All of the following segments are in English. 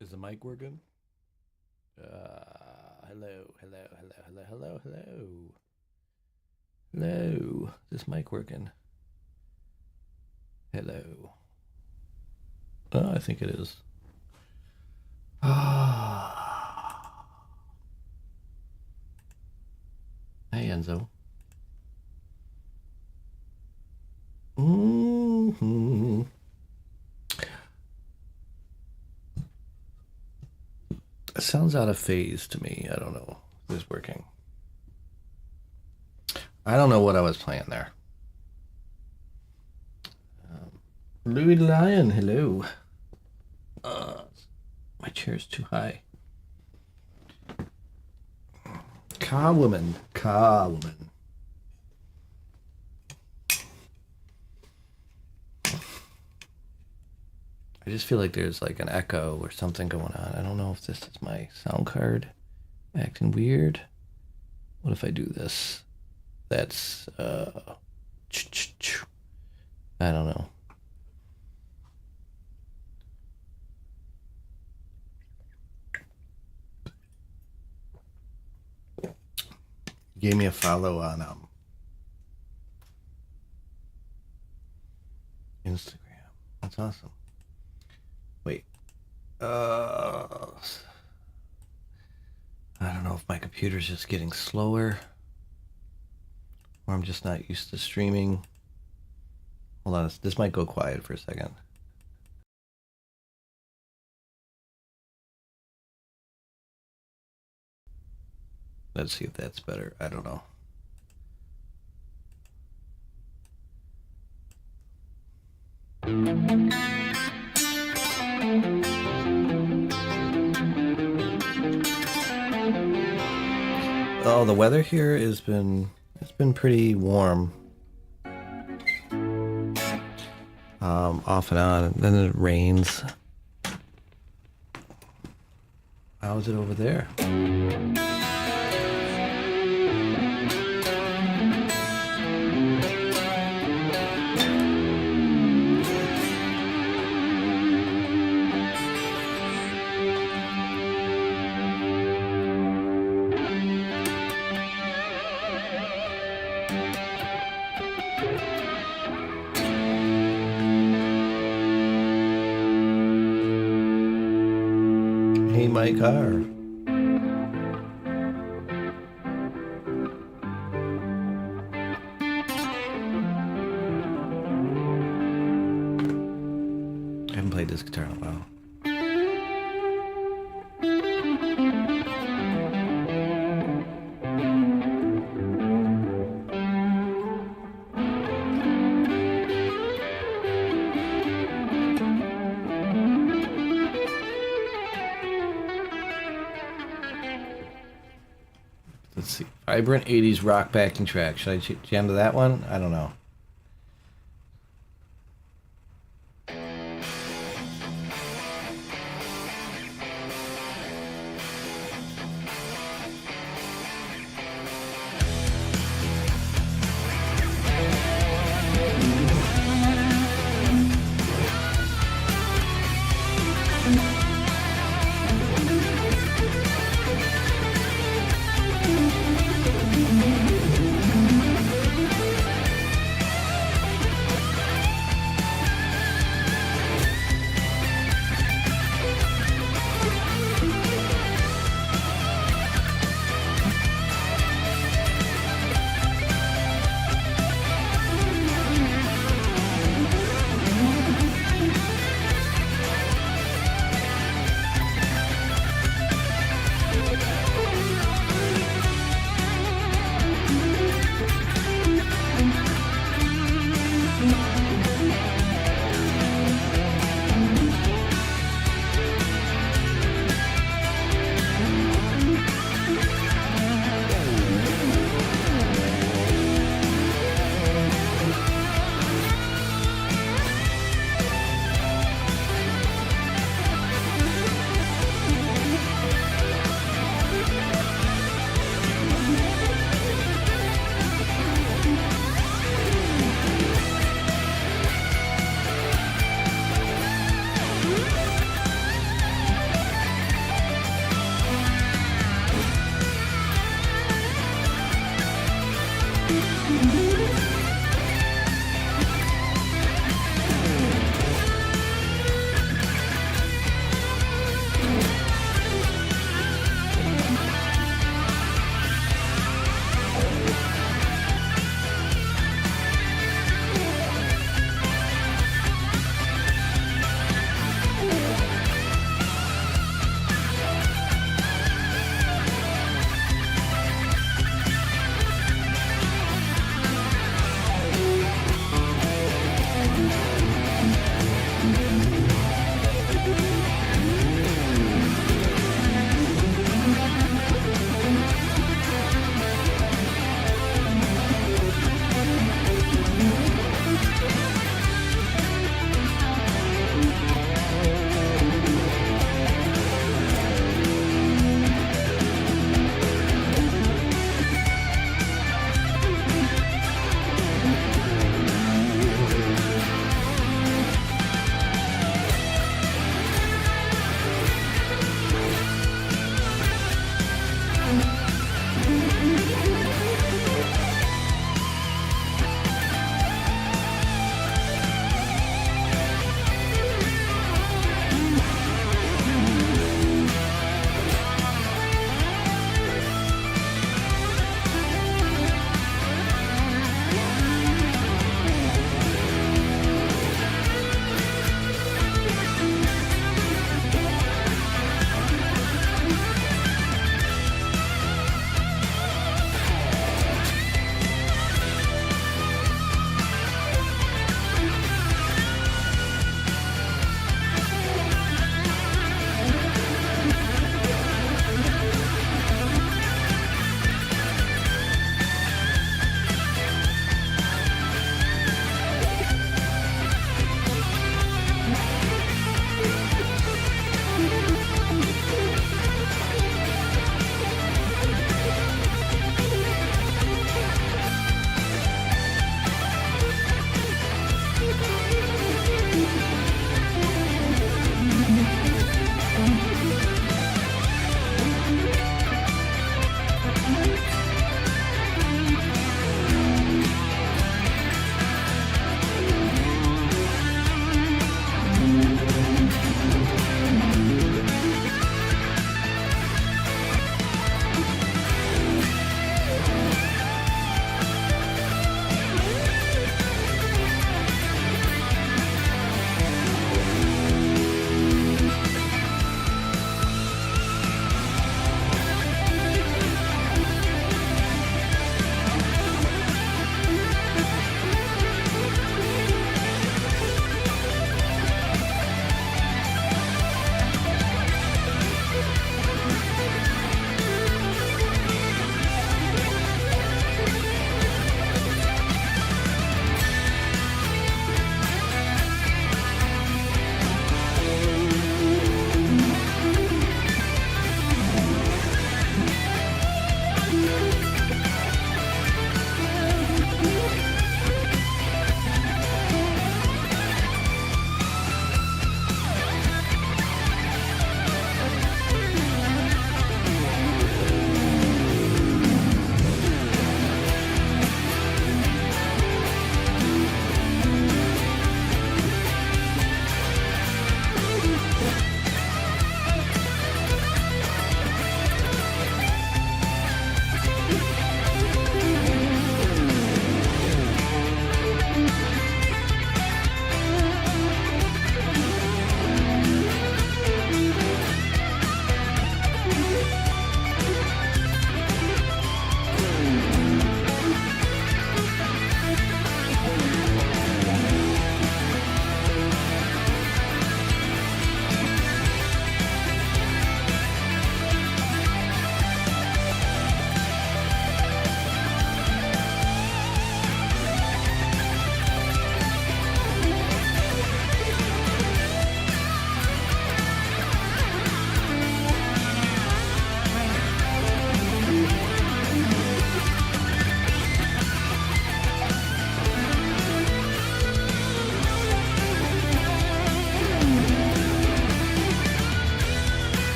Is the mic working? Hello, hello, hello, hello, hello, hello. Hello. Is this mic working? Hello. Oh, I think it is. Ah. Hey, Enzo. Mm-hmm. It sounds out of phase to me. I don't know if this is working. I don't know what I was playing there. Louis Lion, hello. My chair's too high. Car woman, car woman. I just feel like there's like an echo or something going on. I don't know if this is my sound card acting weird. What if I do this? That's I don't know. Gave me a follow on Instagram. That's awesome. Wait. I don't know if my computer's just getting slower or I'm just not used to streaming. Hold on, this might go quiet for a second. Let's see if that's better. I don't know. Oh, the weather here it's been pretty warm. Off and on, and then it rains. How is it over there? My car. I haven't played this guitar in a while. Let's see. Vibrant 80s rock backing track. Should I jam to that one? I don't know.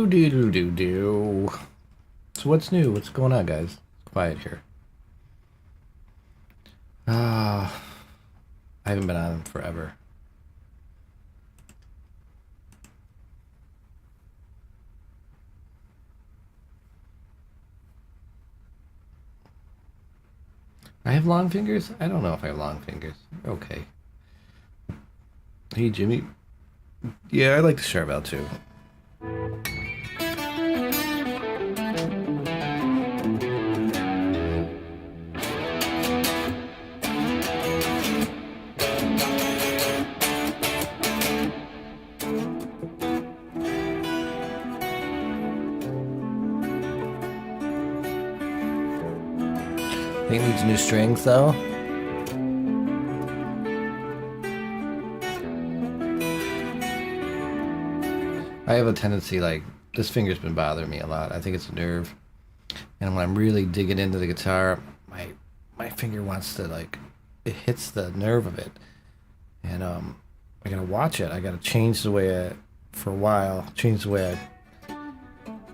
Do do do do do. So what's new? What's going on, guys? Quiet here. I haven't been on forever. I have long fingers? I don't know if I have long fingers. Okay. Hey, Jimmy. Yeah, I like the Charvel too. I think it needs new strings though. I have a tendency, like, this finger's been bothering me a lot. I think it's a nerve. And when I'm really digging into the guitar, my finger wants to, like, it hits the nerve of it. And I gotta watch it. I gotta change the way for a while, change the way I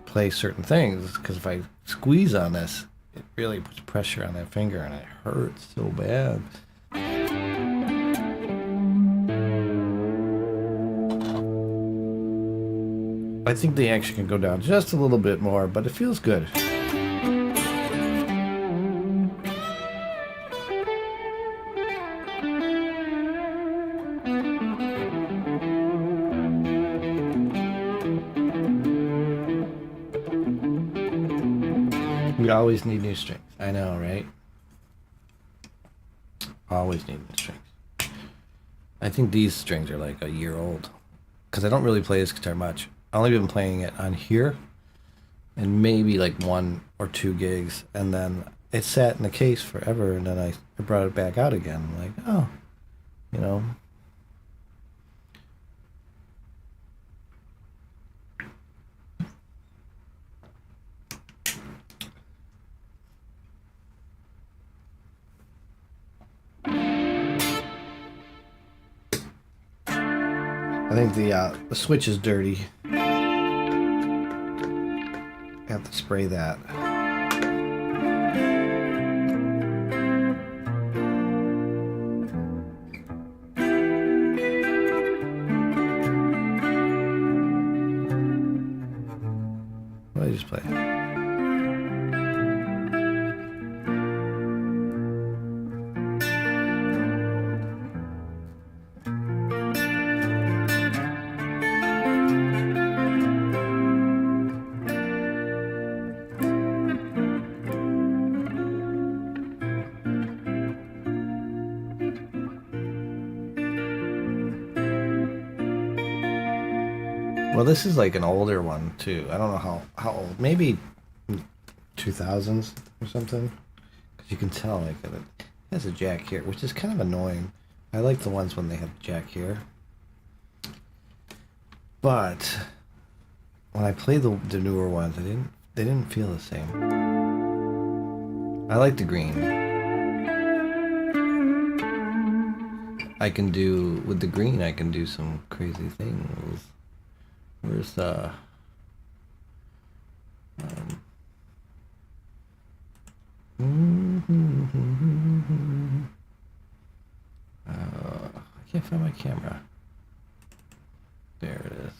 play certain things. Because if I squeeze on this, it really puts pressure on that finger and it hurts so bad. I think the action can go down just a little bit more, but it feels good. We always need new strings. I know, right? Always need new strings. I think these strings are like a year old. Because I don't really play this guitar much. I've only been playing it on here. And maybe like 1 or 2 gigs. And then it sat in the case forever. And then I brought it back out again. I'm like, oh, you know. I think the switch is dirty. I have to spray that. What did I just play? Well, this is like an older one too. I don't know how old. Maybe 2000s or something. Because you can tell like it has a jack here, which is kind of annoying. I like the ones when they have the jack here. But when I play the newer ones, they didn't feel the same. I like the green. I can do with the green. I can do some crazy things. Where's I can't find my camera. There it is.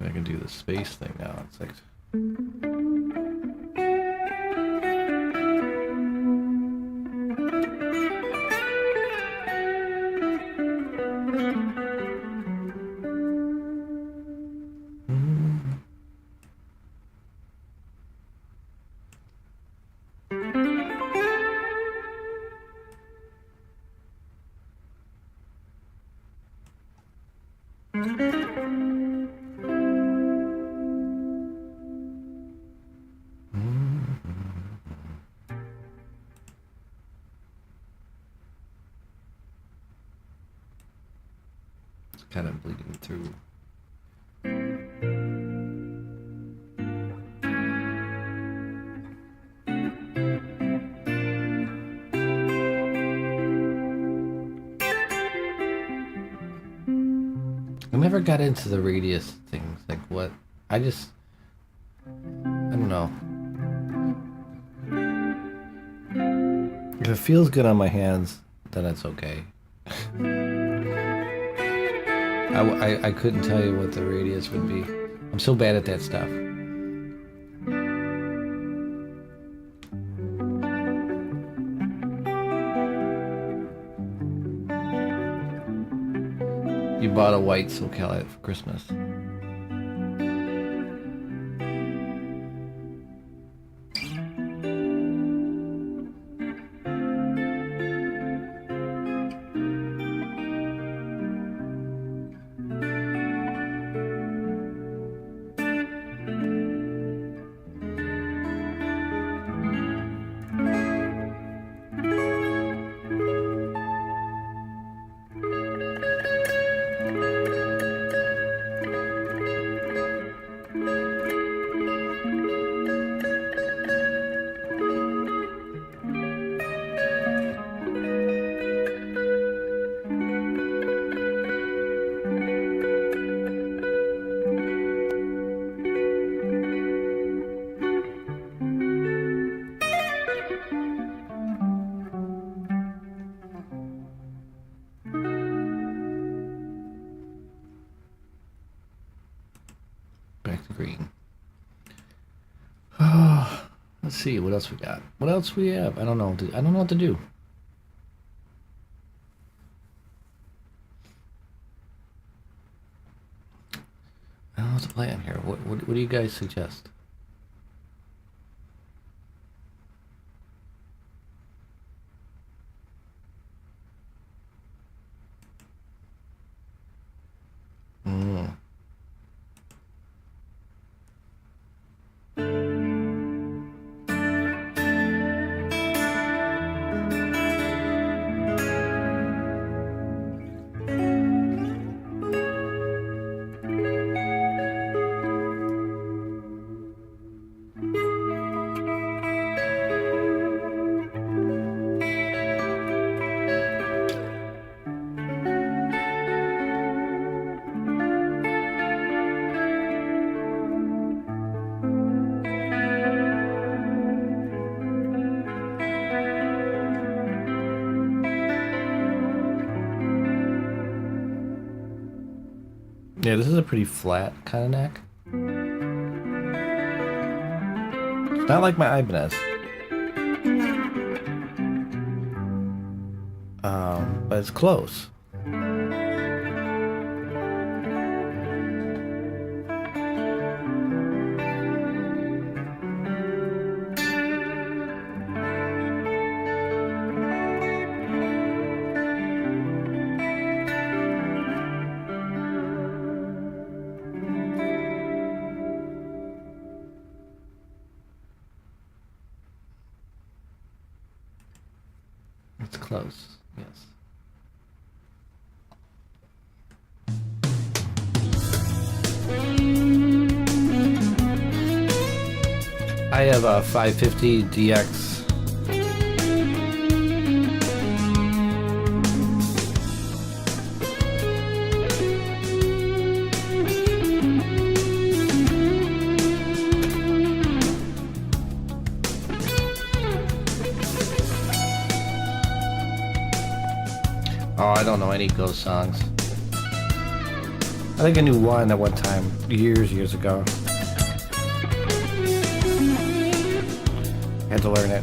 I can do the space thing now. It's like kind of bleeding through. never got into the radius things. Like what? I don't know. If it feels good on my hands, then it's okay. I couldn't tell you what the radius would be. I'm so bad at that stuff. You bought a white SoCal for Christmas. Back to green. Oh, let's see what else we got. What else we have? I don't know. I don't know what to do. I don't know what to play on here. What do you guys suggest? Yeah, this is a pretty flat kind of neck. It's not like my Ibanez. But it's close. It's close, yes. I have a 550 DX. Oh, I don't know any Ghost songs. I think I knew one at one time, years ago. Had to learn it.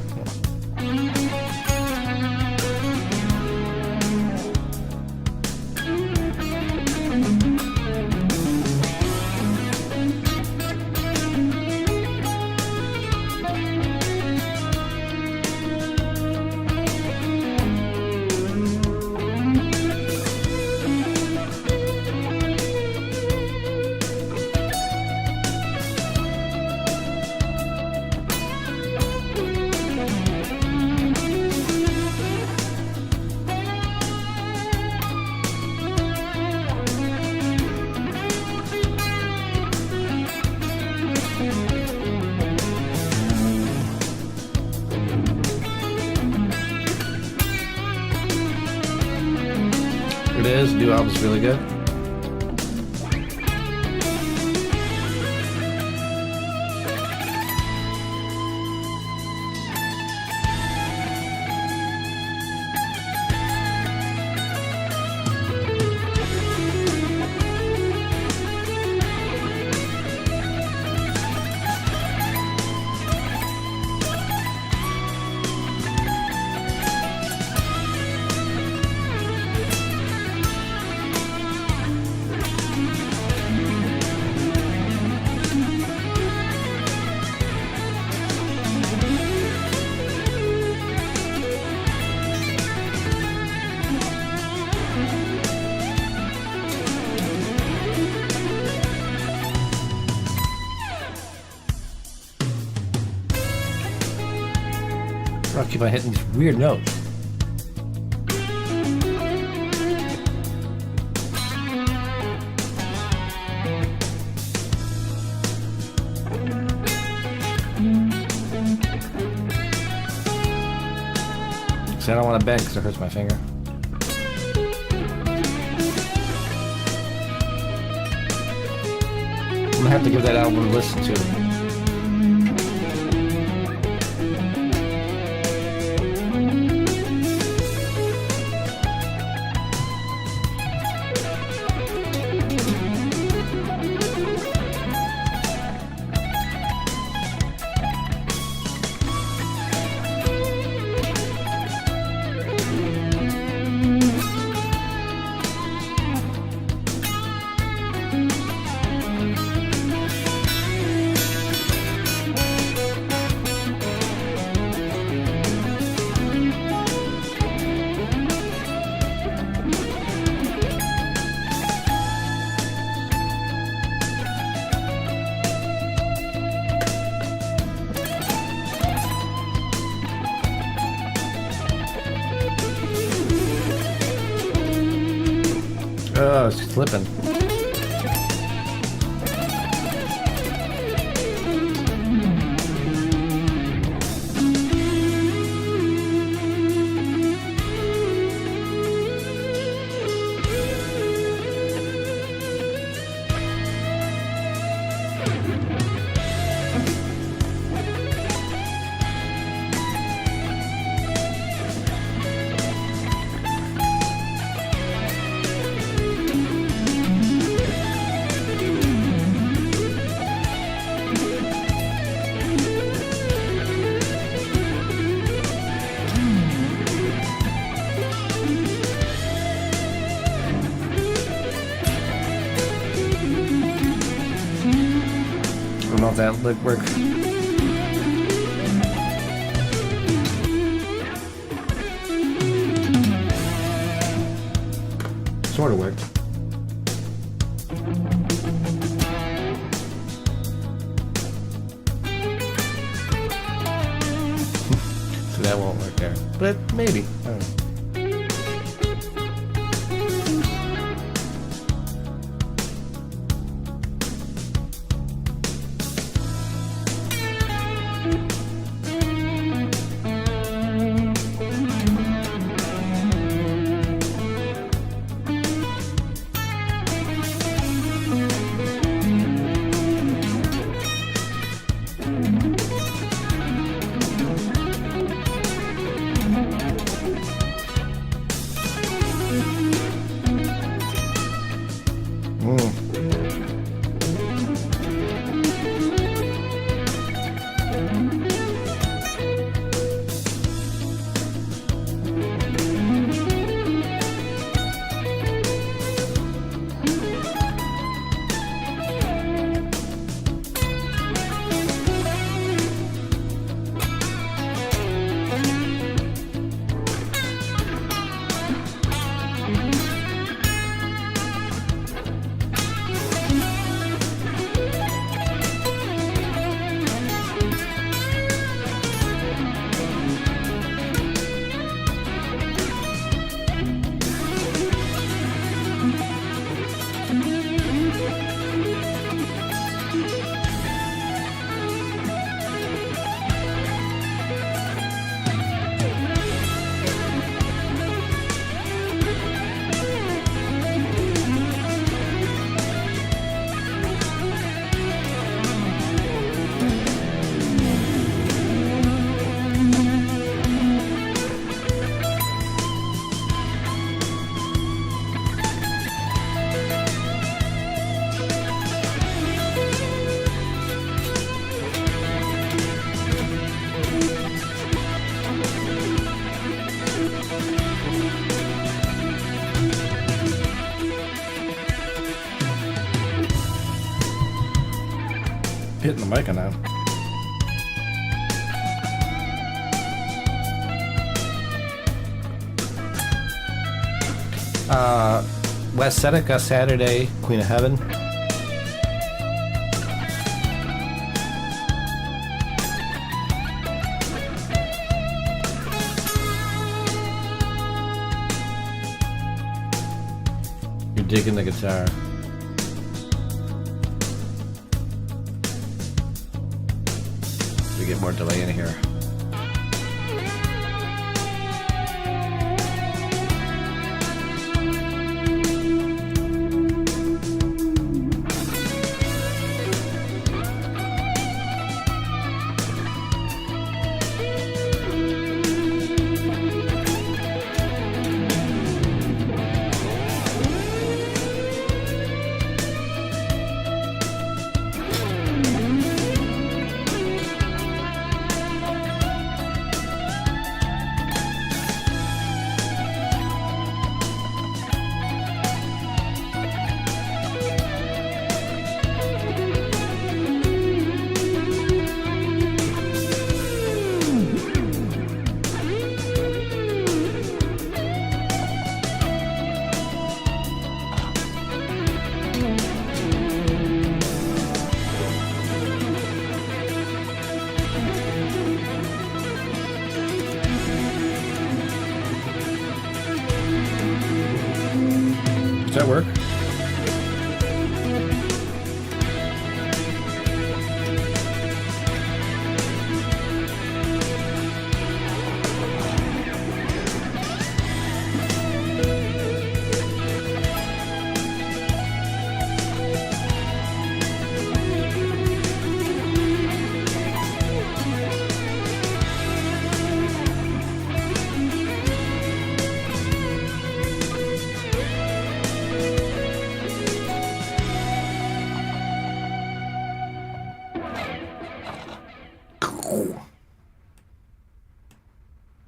It is. New album's really good. I'll keep on hitting these weird notes. See, I don't want to bend because it hurts my finger. I'm gonna have to give that album a listen to. Oh, it's slipping. I don't know if that would work. Sort of worked. So that won't work there. But maybe. I don't know. Hitting the mic on that. West Seneca, Saturday, Queen of Heaven. digging the guitar. We get more delay in here. Does that work?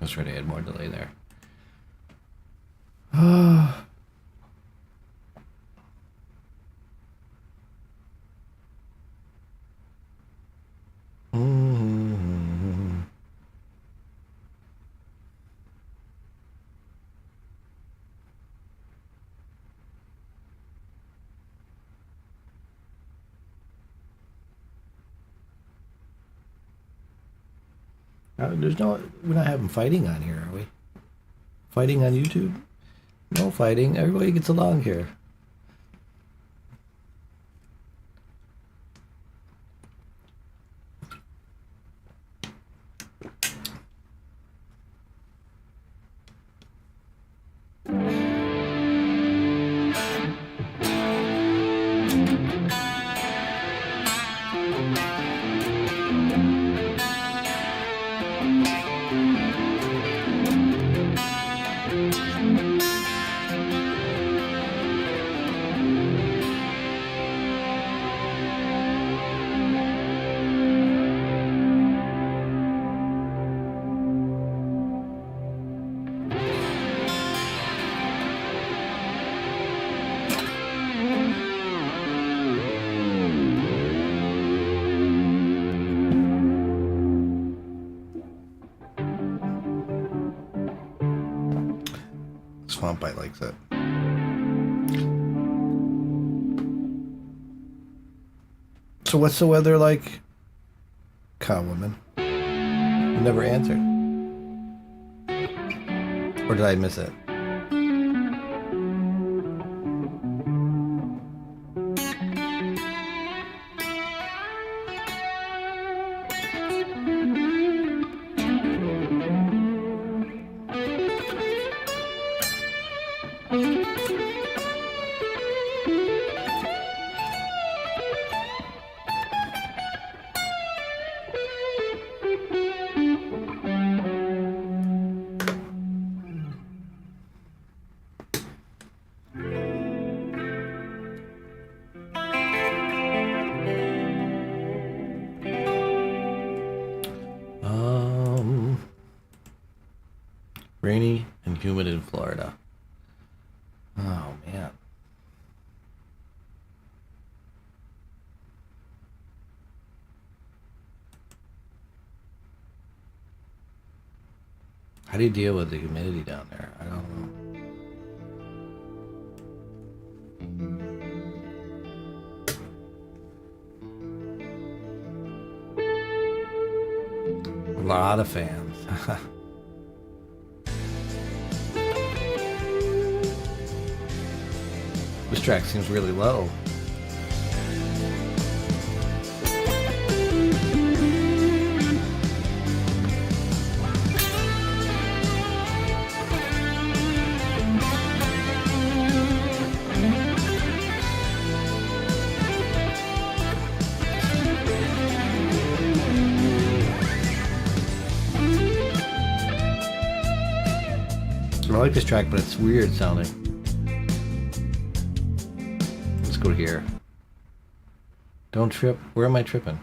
I was trying to add more delay there. We're not having fighting on here, are we? Fighting on YouTube? No fighting. Everybody gets along here. Swamp Bite likes it. So what's the weather like, Cowwoman? You never answered. Or did I miss it? Rainy and humid in Florida. Oh, man. How do you deal with the humidity down there? I don't know. A lot of fans. This track seems really low. I like this track, but it's weird sounding. Let's go here. Don't trip. Where am I tripping?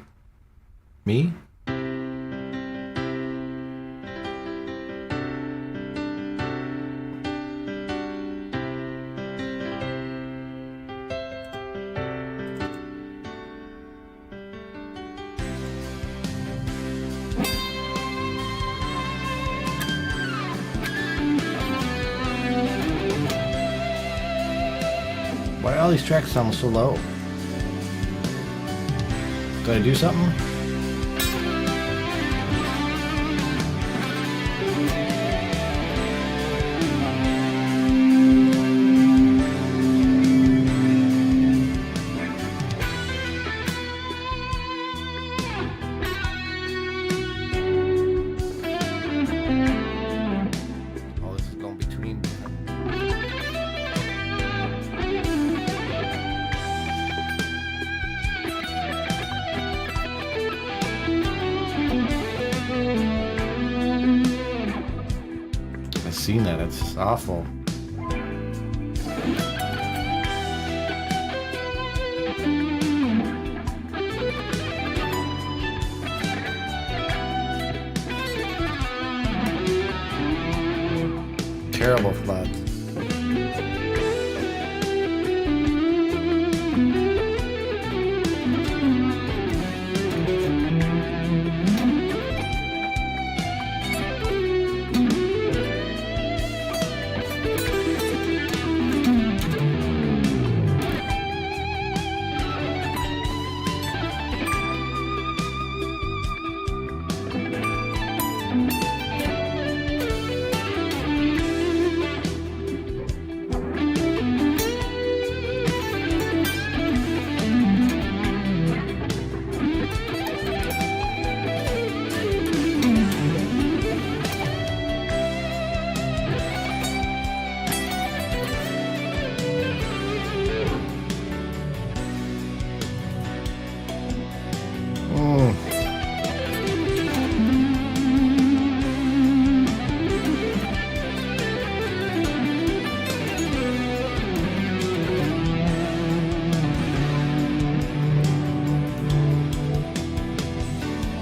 Me? Why are all these tracks sound so low? Did I do something? Oh, this is going between. I've seen that. It's awful. Terrible flood.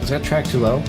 Is that track too low?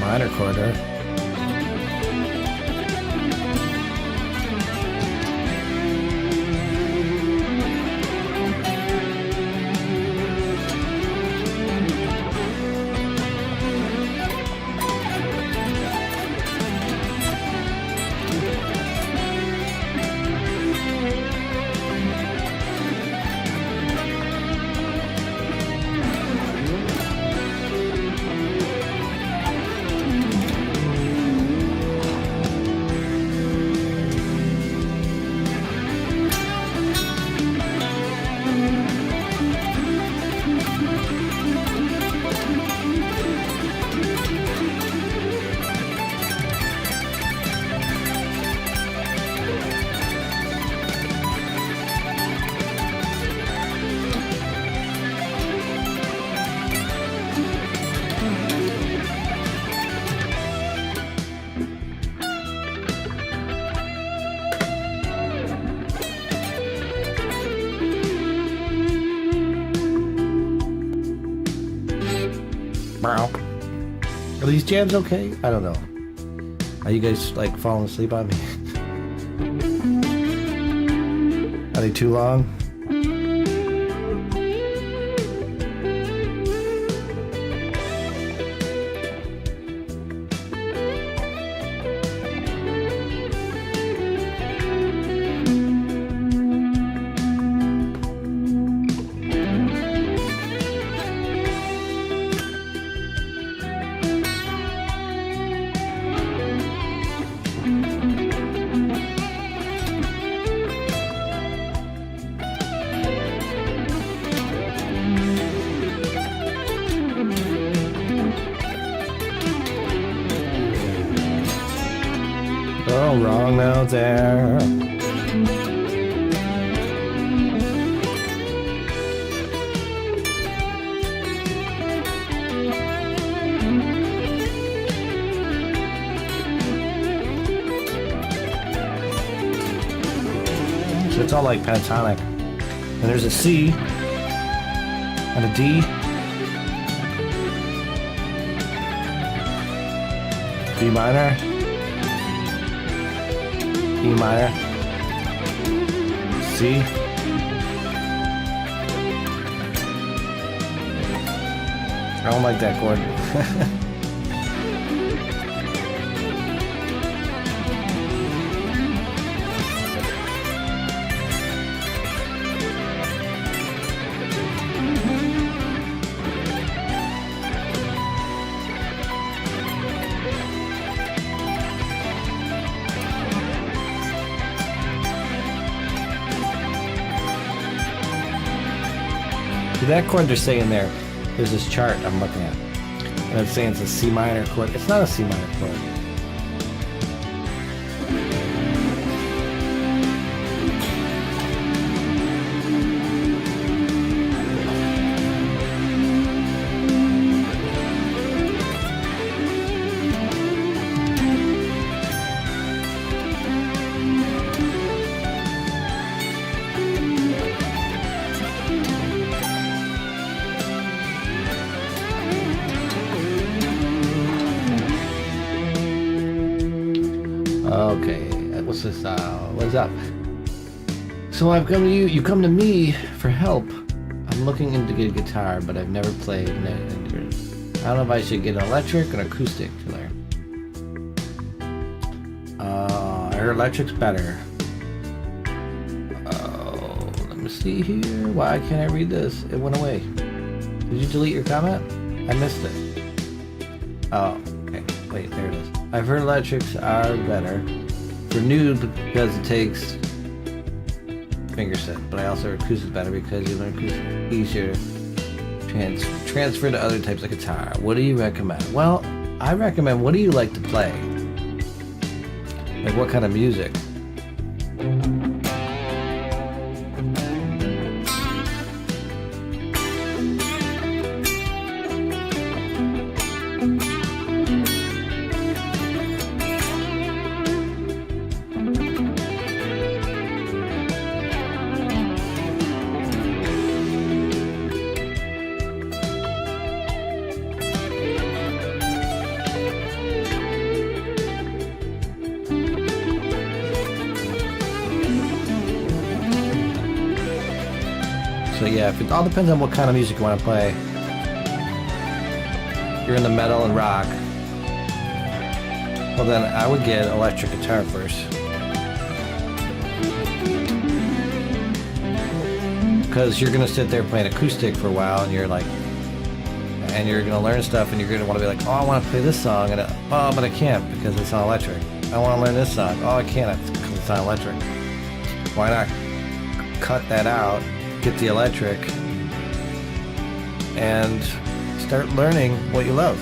minor chord, right? Are these jams okay? I don't know. Are you guys like falling asleep on me? Are they too long? Oh, wrong note there. So it's all like pentatonic. And there's a C and a D. B minor. E minor, C, I don't like that chord. That chord they're saying there's this chart I'm looking at, and it's saying it's a C minor chord. It's not a C minor chord. Okay, what's this? What's up? So I've come to you. You come to me for help. I'm looking into get a guitar, but I've never played. I don't know if I should get an electric or an acoustic to learn. I heard electric's better. Oh, let me see here. Why can't I read this? It went away. Did you delete your comment? I missed it. Oh, okay. Wait, there it is. I've heard electrics are better for nude because it takes finger set, but I also heard acoustic's better because you learn acoustic easier to transfer to other types of guitar. What do you recommend? Well, I recommend, what do you like to play? Like what kind of music? So yeah, if it all depends on what kind of music you want to play. If you're in the metal and rock, well then I would get electric guitar first. Because you're gonna sit there playing acoustic for a while, and you're like, and you're gonna learn stuff, and you're gonna want to be like, oh, I want to play this song, and oh, but I can't because it's not electric. I want to learn this song. Oh, I can't because it's not electric. Why not cut that out, get the electric, and start learning what you love?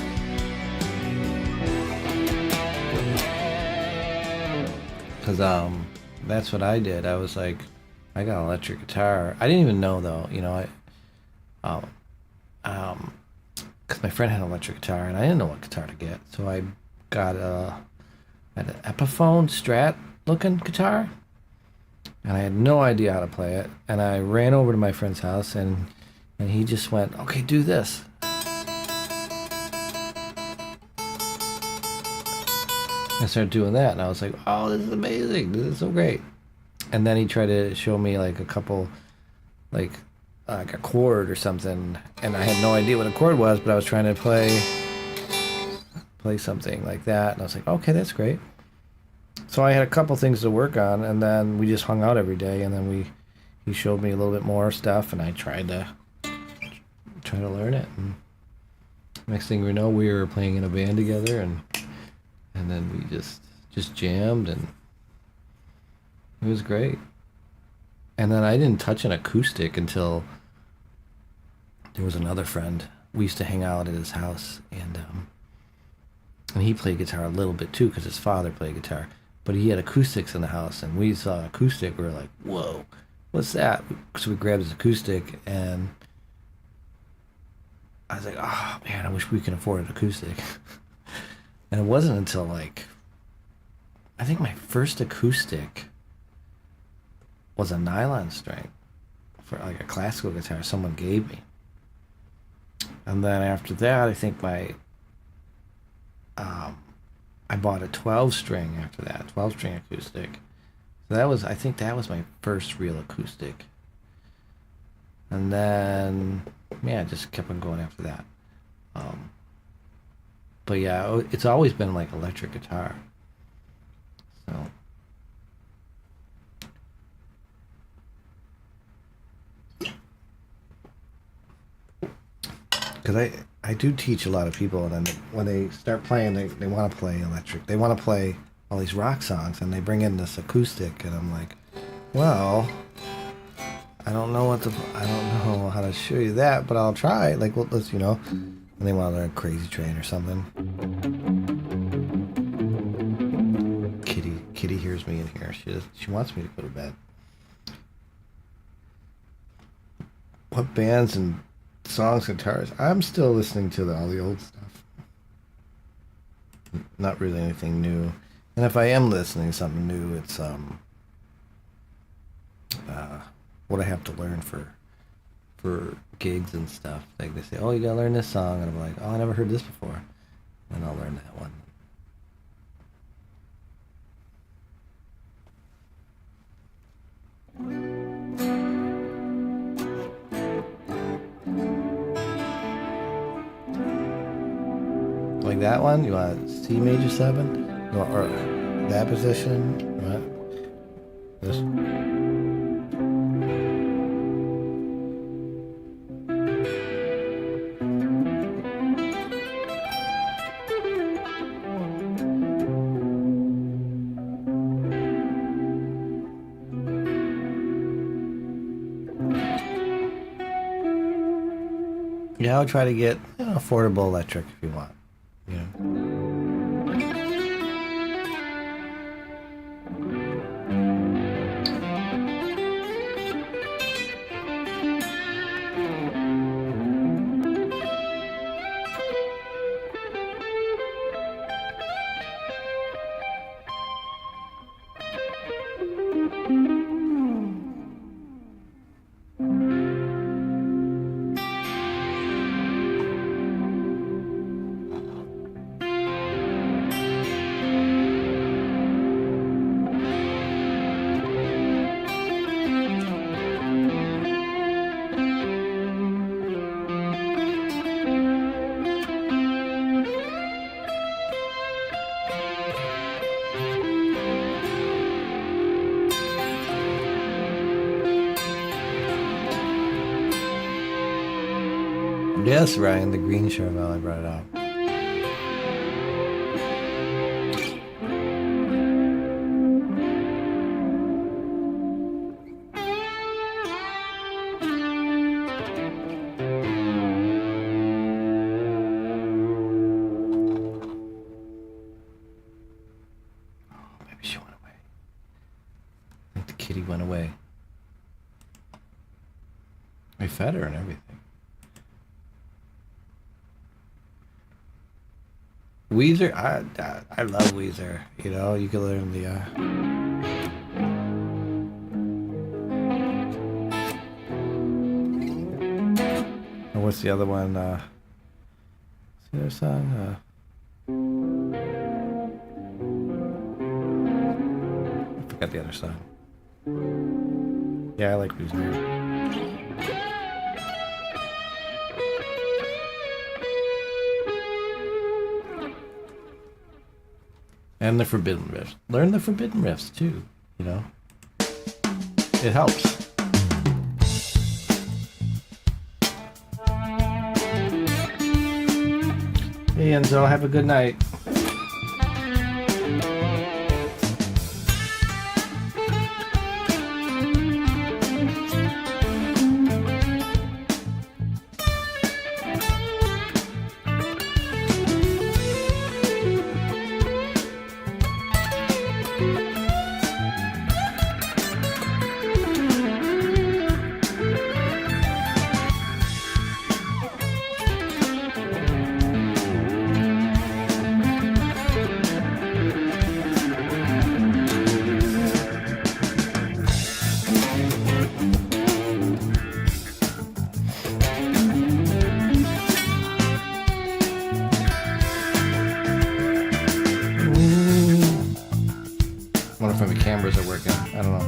Because that's what I did. I was like, I got an electric guitar. I didn't even know though, you know, because my friend had an electric guitar and I didn't know what guitar to get, so I got an Epiphone Strat looking guitar, and I had no idea how to play it. And I ran over to my friend's house, and he just went, "Okay, do this." I started doing that, and I was like, "Oh, this is amazing! This is so great!" And then he tried to show me like a couple, like a chord or something, and I had no idea what a chord was, but I was trying to play something like that, and I was like, "Okay, that's great." So I had a couple things to work on, and then we just hung out every day, and then he showed me a little bit more stuff, and I tried to learn it. And next thing we know, we were playing in a band together, and then we just jammed, and it was great. And then I didn't touch an acoustic until there was another friend. We used to hang out at his house, and he played guitar a little bit too, because his father played guitar. But he had acoustics in the house, and we saw an acoustic. We were like, "Whoa, what's that?" So we grabbed his acoustic, and I was like, "Oh man, I wish we could afford an acoustic." And it wasn't until like, I think my first acoustic was a nylon string for like a classical guitar someone gave me. And then after that, I think I bought a 12 string after that, 12 string acoustic. So I think that was my first real acoustic. And then, yeah, I just kept on going after that. But yeah, it's always been like electric guitar. So. Because I do teach a lot of people, and then when they start playing, they want to play electric. They want to play all these rock songs, and they bring in this acoustic, and I'm like, well, I don't know how to show you that, but I'll try. Like, well, let's, and they want to learn Crazy Train or something. Kitty hears me in here. She wants me to go to bed. What bands and songs, guitars? I'm still listening to all the old stuff. Not really anything new. And if I am listening to something new, it's what I have to learn for gigs and stuff. Like they say, "Oh, you gotta learn this song," and I'm like, "Oh, I never heard this before," and I'll learn that one. Like that one? You want C major 7? Or that position? What? This? Yeah, I'll try to get affordable electric if you want. Yes, Ryan, the green Charvel, I brought it out. Maybe she went away. I think the kitty went away. I fed her and everything. Weezer, I love Weezer. You know, you can learn the. Or what's the other one? What's the other song? I forgot the other song. Yeah, I like Weezer. And the forbidden riffs. Learn the forbidden riffs too, you know? It helps. Hey Enzo, have a good night. Cameras are working. I don't know.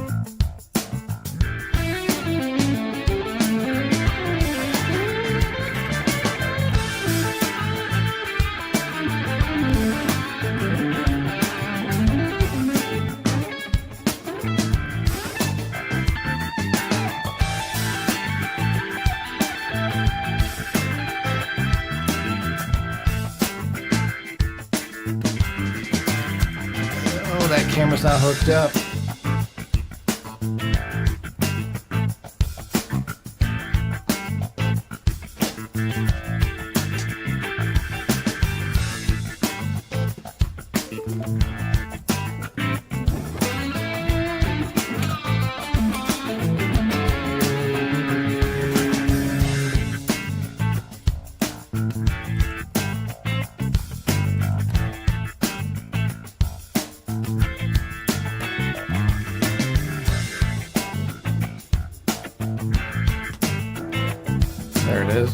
Oh, that camera's not hooked up. There it is.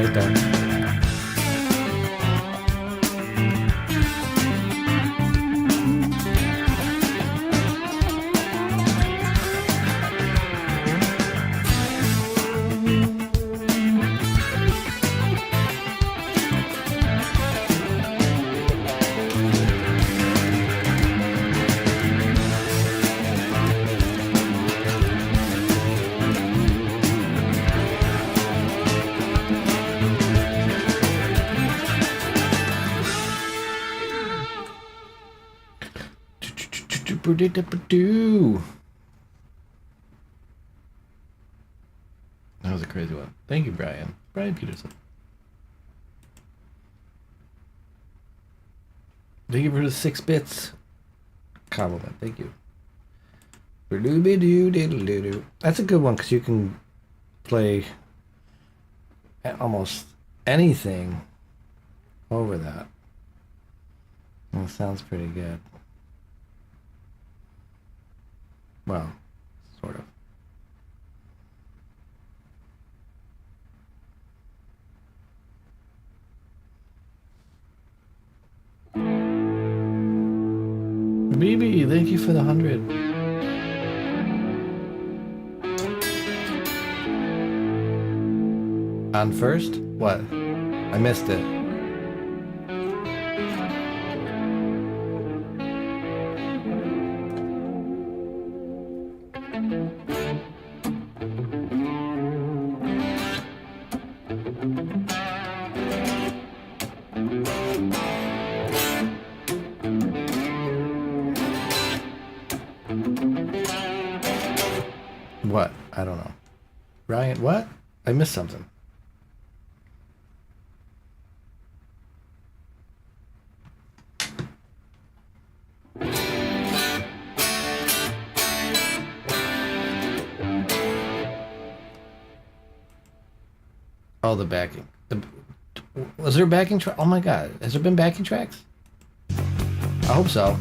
right there. That was a crazy one. Thank you, Brian. Brian Peterson. Thank you for the 6 bits compliment. Thank you. That's a good one because you can play almost anything over that. That sounds pretty good. Well, sort of. BB, thank you for the 100. On first? What? I missed it. What? I don't know. Ryan, what? I missed something. Oh, the backing. Was there a backing track? Oh my god. Has there been backing tracks? I hope so.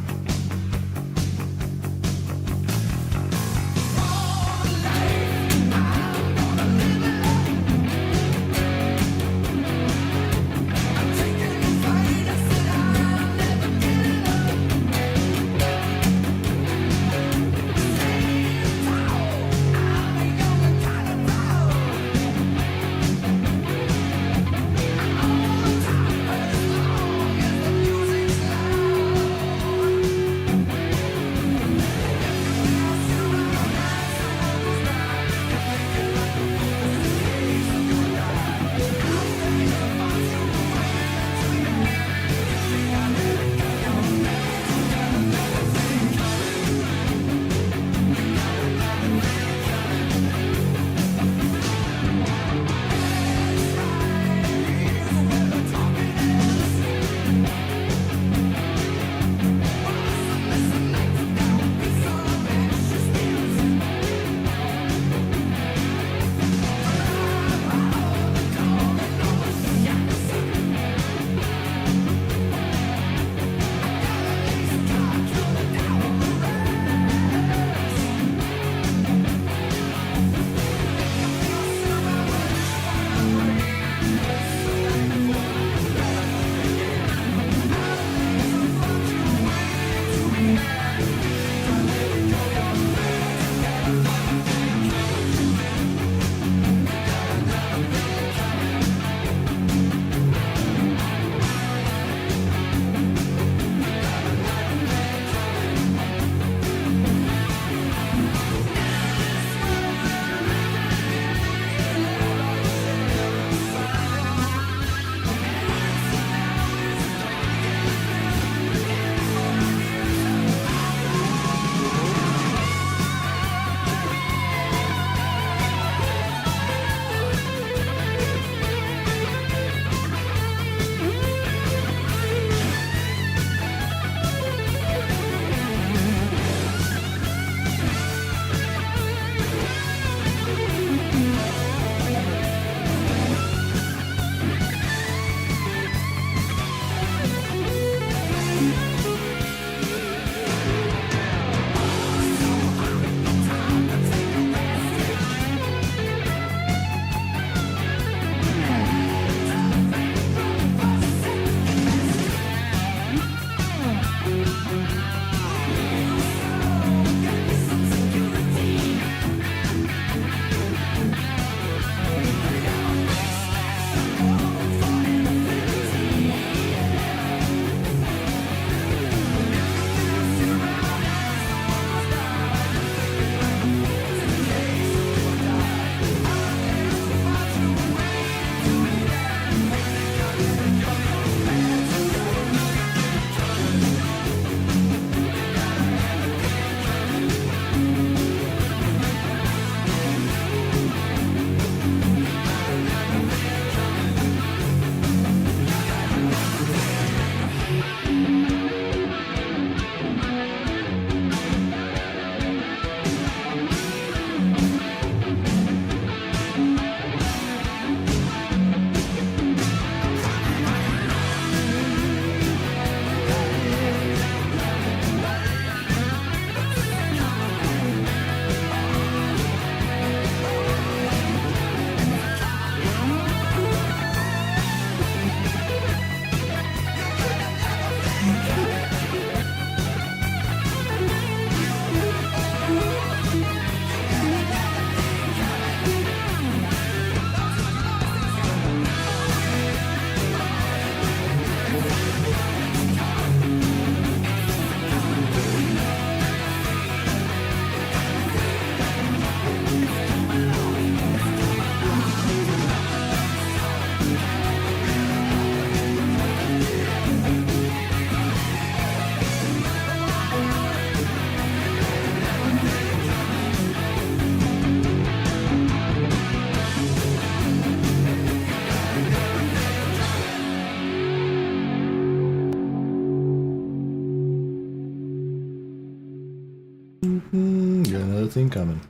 Got another thing coming.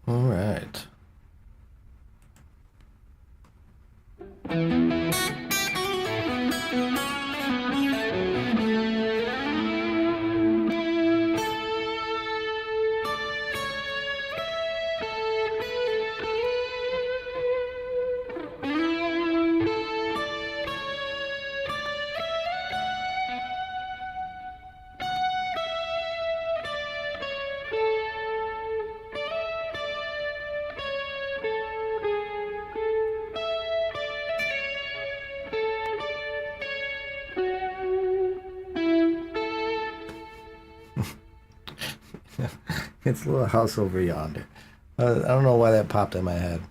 All right. It's a little house over yonder. I don't know why that popped in my head.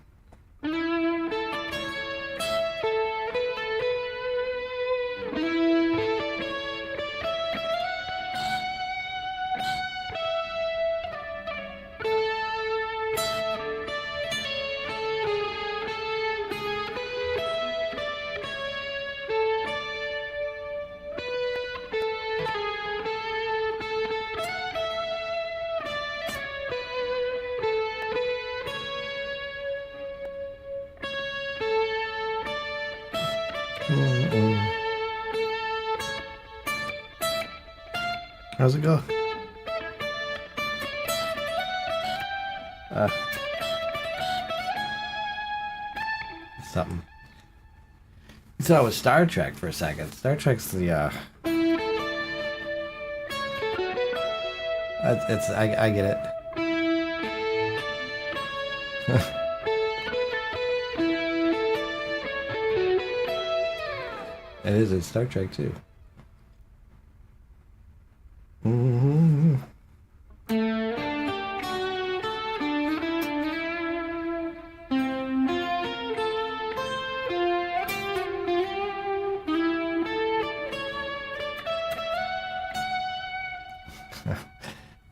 How's it go? Something. You thought it was Star Trek for a second. Star Trek's the it's I get it. It is. It's Star Trek too. Mm-hmm.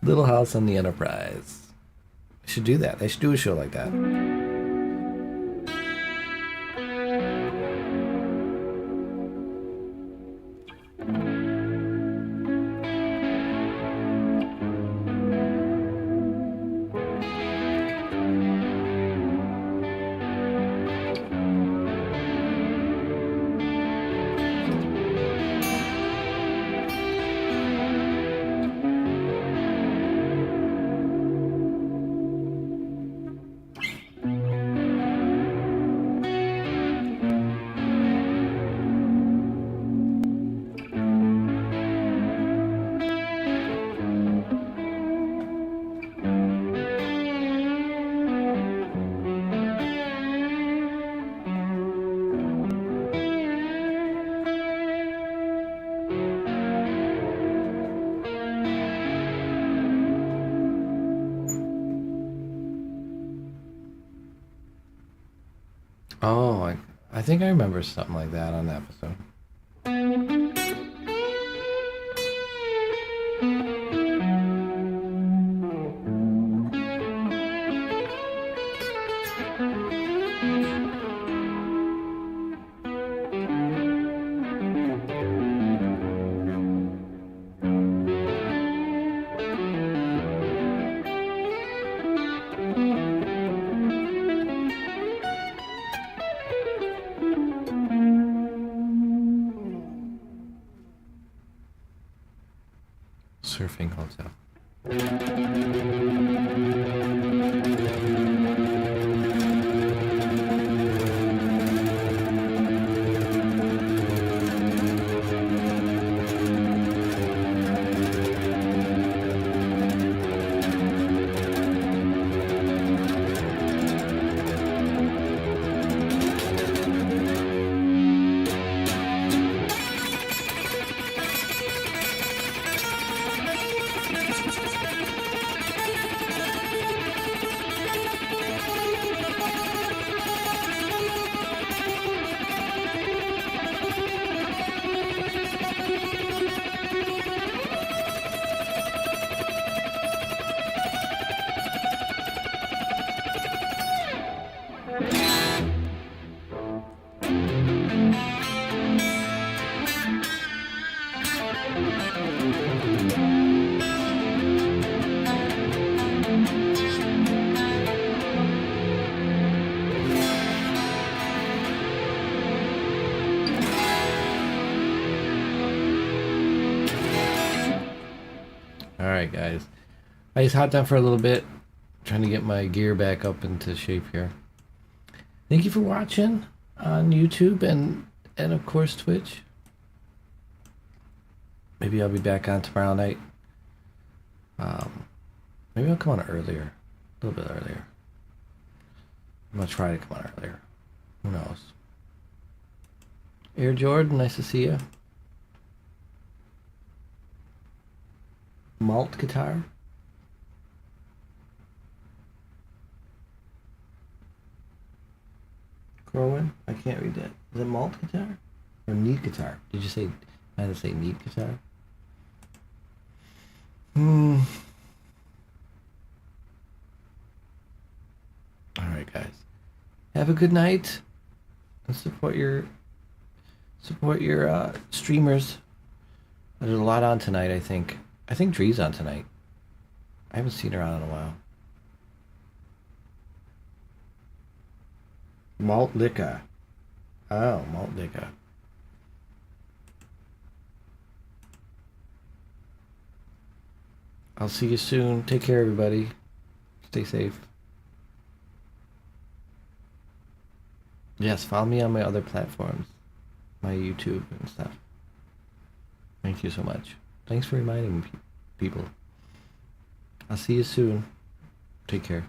Little House on the Enterprise. They should do that. They should do a show like that. Oh, I think I remember something like that on the episode. Surfing hotel. Alright, guys. I just hopped on for a little bit, trying to get my gear back up into shape here. Thank you for watching on YouTube and of course Twitch. Maybe I'll be back on tomorrow night. Maybe I'll come on earlier. A little bit earlier. I'm going to try to come on earlier. Who knows? Air Jordan, nice to see you. Malt guitar. Crowin? I can't read that. Is it malt guitar? Or neat guitar? Did you say, I had to say neat guitar? Alright, guys. Have a good night. And support your streamers. There's a lot on tonight, I think. I think Dree's on tonight. I haven't seen her on in a while. Malt liquor. Oh, malt liquor. I'll see you soon. Take care, everybody. Stay safe. Yes, follow me on my other platforms. My YouTube and stuff. Thank you so much. Thanks for reminding people. I'll see you soon. Take care.